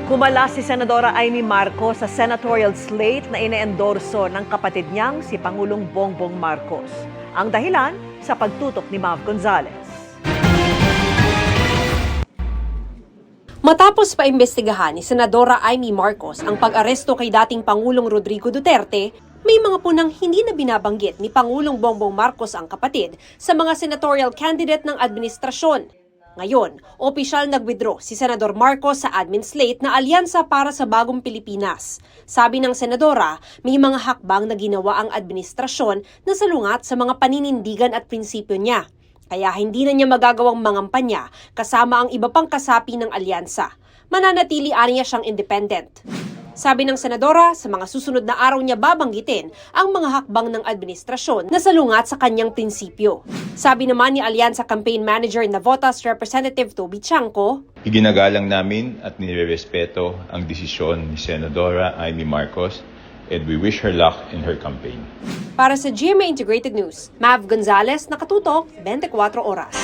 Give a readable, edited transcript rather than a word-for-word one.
Kumala si Senadora Amy Marcos sa senatorial slate na ine-endorso ng kapatid niyang si Pangulong Bongbong Marcos. Ang dahilan sa pagtutok ni Mav Gonzales. Matapos paimbestigahan ni Senadora Amy Marcos ang pag-aresto kay dating Pangulong Rodrigo Duterte, may mga punang hindi na binabanggit ni Pangulong Bongbong Marcos ang kapatid sa mga senatorial candidate ng administrasyon. Ngayon, opisyal nag-withdraw si Senador Marcos sa admin slate na alyansa para sa bagong Pilipinas. Sabi ng senadora, may mga hakbang na ginawa ang administrasyon na salungat sa mga paninindigan at prinsipyo niya. Kaya hindi na niya magagawang mangampanya kasama ang iba pang kasapi ng alyansa. Mananatili aniya siyang independent. Sabi ng senadora, sa mga susunod na araw niya babanggitin ang mga hakbang ng administrasyon na salungat sa kanyang prinsipyo. Sabi naman ni Alyansa Campaign Manager Navotas Representative Toby Chanco, iginagalang namin at nirerespeto ang desisyon ni Senadora Amy Marcos and we wish her luck in her campaign. Para sa GMA Integrated News, Mav Gonzales, nakatutok 24 oras.